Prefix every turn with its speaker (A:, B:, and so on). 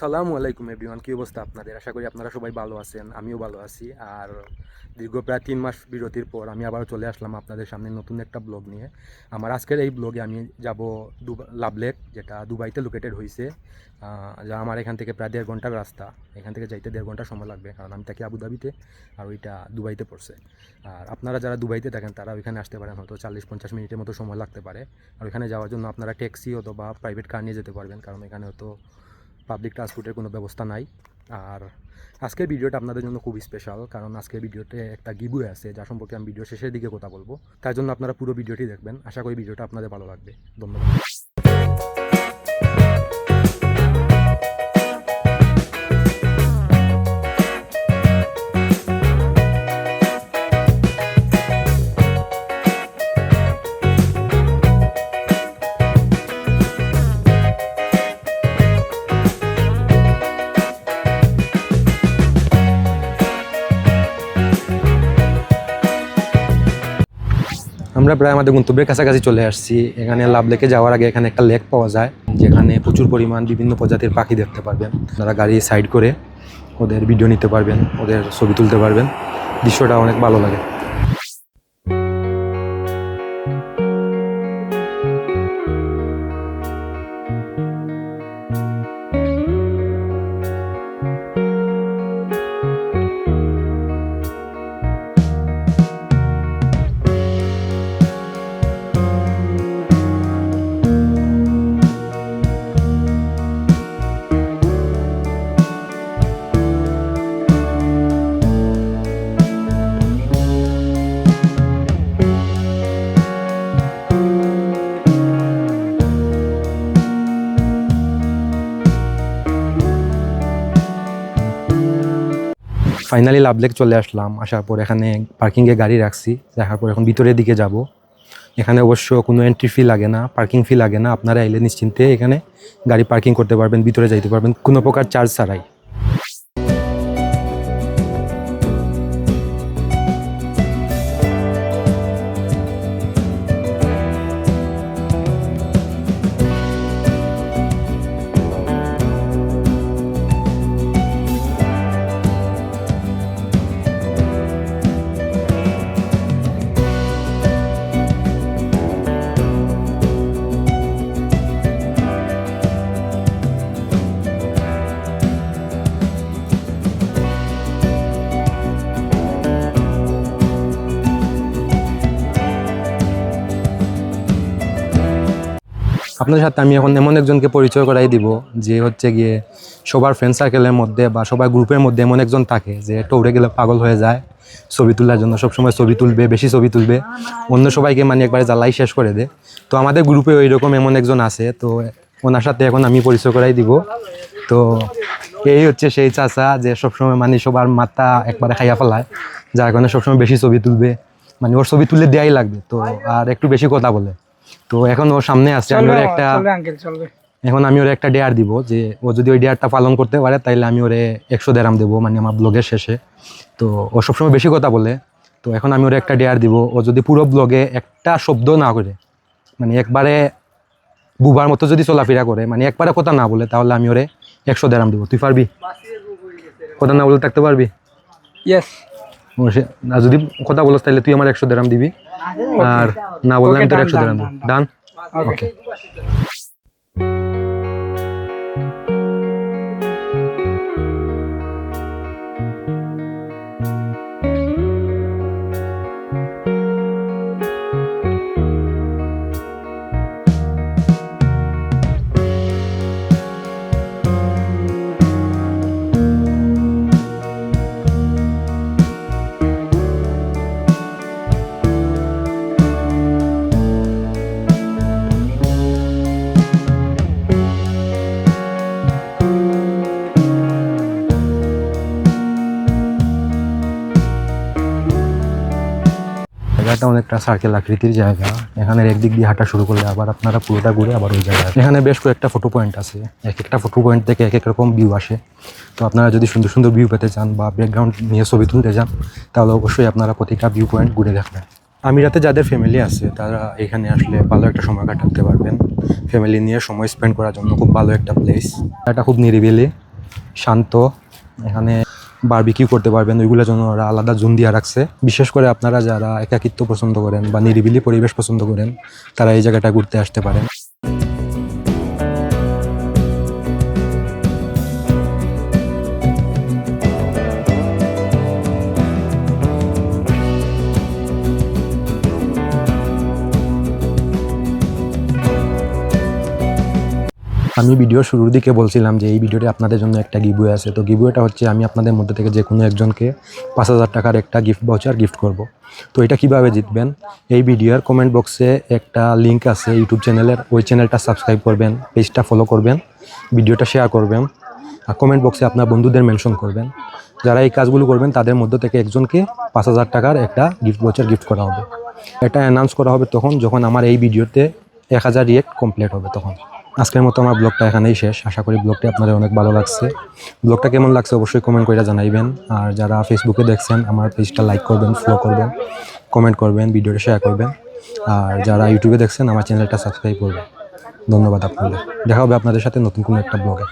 A: আসসালামু আলাইকুম এভরিওয়ান, কি অবস্থা আপনাদের? আশা করি আপনারা সবাই ভালো আছেন, আমিও ভালো আছি। আর দীর্ঘ প্রায় 3 মাস বিরতির পর আমি আবার চলে আসলাম আপনাদের সামনে নতুন একটা ব্লগ নিয়ে। আমার আজকের এই ব্লগে আমি যাব লাভ লেক, যেটা দুবাইতে লোকেটেড হয়েছে। যা আমার এখান থেকে প্রায় 1.5 ঘন্টার রাস্তা। এখান থেকে যাইতে 1.5 ঘন্টা সময় লাগবে, কারণ আমি থাকি আবুধাবিতে আর ওইটা দুবাইতে পড়ছে। আর আপনারা যারা দুবাইতে থাকেন তারা ওইখানে আসতে পারেন, হয়তো 40-50 মিনিটের মতো সময় লাগতে পারে। আর ওইখানে যাওয়ার জন্য আপনারা ট্যাক্সি অথবা প্রাইভেট কার নিয়ে যেতে পারবেন, কারণ এখানে হয়তো পাবলিক ট্রান্সপোর্টের কোনো ব্যবস্থা নাই। আর আজকের ভিডিওটা আপনাদের জন্য খুব স্পেশাল, কারণ আজকের ভিডিওতে একটা গিভওয়ে আছে, যা সম্পর্কে আমি ভিডিও শেষের দিকে কথা বলবো। তার জন্য আপনারা পুরো ভিডিওটি দেখবেন। আশা করি ভিডিওটা আপনাদের ভালো লাগবে। ধন্যবাদ। আমরা প্রায় আমাদের গন্তব্যের কাছাকাছি চলে আসছি। এখানে লাভ লেকে যাওয়ার আগে এখানে একটা লেক পাওয়া যায়, যেখানে প্রচুর পরিমাণ বিভিন্ন প্রজাতির পাখি দেখতে পারবেন। আপনারা গাড়ি সাইড করে ওদের ভিডিও নিতে পারবেন, ওদের ছবি তুলতে পারবেন। দৃশ্যটা অনেক ভালো লাগে। ফাইনালি লাভ লেক চলে আসলাম। আসার পর এখানে পার্কিংয়ে গাড়ি রাখছি, রাখার পর এখন ভিতরের দিকে যাব। এখানে অবশ্য কোনো এন্ট্রি ফি লাগে না, পার্কিং ফি লাগে না। আপনারা এলে নিশ্চিন্তে এখানে গাড়ি পার্কিং করতে পারবেন, ভিতরে যাইতে পারবেন কোনো প্রকার চার্জ ছাড়াই। আপনার সাথে আমি এখন এমন একজনকে পরিচয় করাই দিব, যে হচ্ছে গিয়ে সবার ফ্রেন্ড সার্কেলের মধ্যে বা সবার গ্রুপের মধ্যে এমন একজন থাকে যে টৌরে গেলে পাগল হয়ে যায় ছবি তোলার জন্য। সবসময় ছবি তুলবে, বেশি ছবি তুলবে, অন্য সবাইকে মানে একবারে জ্বালাই শেষ করে দেয়। তো আমাদের গ্রুপে ওই রকম এমন একজন আছে। তো ওনার সাথে এখন আমি পরিচয় করাই দিব। তো এই হচ্ছে সেই চাচা, যে সবসময় মানে সবার মাথা একবারে খাইয়া ফেলায়, যার কারণে সবসময় বেশি ছবি তুলবে, মানে ওর ছবি তুলে দেয়াই লাগবে। তো আর একটু বেশি কথা বলে। তো এখন ওর সামনে আসছে, আমি ওর একটা এখন আমি ওর একটা ডেয়ার দিব, যে ও যদি ওই ডেয়ারটা পালন করতে পারে তাইলে আমি ওরে 100 দেরাম দেবো, মানে আমার ব্লগের শেষে। তো ও সবসময় বেশি কথা বলে। তো এখন আমি ওর একটা ডেয়ার দিব, ও যদি পুরো ব্লগে একটা শব্দ না করে, মানে একবারে বুবার মতো যদি চলাফেরা করে, মানে একবারে কথা না বলে, তাহলে আমি ওরে 100 দেরাম দিব। তুই পারবি? কথা না বলে থাকতে পারবি?
B: ইয়েস।
A: আর যদি কথা বলস তাহলে তুই আমার 100 দেরাম দিবি, আর না বললে আমি তোর 100 দেরাম দিব। ডান? ওকে। জায়গাটা অনেকটা সার্কেল আকৃতির জায়গা। এখানে একদিক দিয়ে হাঁটা শুরু করলে আবার আপনারা পুরোটা ঘুরে আবার ওই জায়গায়। এখানে বেশ কয়েকটা ফটো পয়েন্ট আছে, এক একটা ফটো পয়েন্ট থেকে এক এক রকম ভিউ আসে। তো আপনারা যদি সুন্দর সুন্দর ভিউ পেতে চান বা ব্যাকগ্রাউন্ড নিয়ে ছবি তুলতে চান, তাহলে অবশ্যই আপনারা প্রতিটা ভিউ পয়েন্ট ঘুরে দেখবেন। আমিরাতে যাদের ফ্যামিলি আছে তারা এখানে আসলে ভালো একটা সময় কাটাতে পারবেন। ফ্যামিলি নিয়ে সময় স্পেন্ড করার জন্য খুব ভালো একটা প্লেস। এটা খুব নিরিবিলি, শান্ত। এখানে বারবিকিউ করতে পারবেন, ওইগুলোর জন্য ওরা আলাদা জোন দিয়ে রাখছে। বিশেষ করে আপনারা যারা একাকিত্ব পছন্দ করেন বা নিরিবিলি পরিবেশ পছন্দ করেন, তারা এই জায়গাটা ঘুরতে আসতে পারেন। আমি ভিডিওর শুরুর দিকে বলছিলাম যে এই ভিডিওতে আপনাদের জন্য একটা গিভওয়ে আছে। তো গিভওয়েটা হচ্ছে আমি আপনাদের মধ্যে থেকে যে কোনো একজনকে 5,000 টাকার একটা গিফট ভাউচার গিফট করব। তো এটা কিভাবে জিতবেন, এই ভিডিওর কমেন্ট বক্সে একটা লিঙ্ক আছে ইউটিউব চ্যানেলের, ওই চ্যানেলটা সাবস্ক্রাইব করবেন, পেজটা ফলো করবেন, ভিডিওটা শেয়ার করবেন, আর কমেন্ট বক্সে আপনার বন্ধুদের মেনশন করবেন। যারা এই কাজগুলো করবেন তাদের মধ্য থেকে একজনকে 5,000 টাকার একটা গিফট ভাউচার গিফট করা হবে। এটা অ্যানাউন্স করা হবে তখন যখন আমার এই ভিডিওতে 1000 রিয়েক্ট কমপ্লিট হবে তখন। আজকের মতো আমার ব্লগটা এখানেই শেষ। আশা করি ব্লগটি আপনাদের অনেক ভালো লাগছে। ব্লগটা কেমন লাগছে অবশ্যই কমেন্ট করে জানাইবেন। আর যারা ফেসবুকে দেখছেন আমার পেজটা লাইক করবেন, ফলো করবেন, কমেন্ট করবেন, ভিডিওটা শেয়ার করবেন। আর যারা ইউটিউবে দেখছেন আমার চ্যানেলটা সাবস্ক্রাইব করবেন। ধন্যবাদ আপনাদের। দেখা হবে আপনাদের সাথে নতুন কোনো একটা ব্লগে।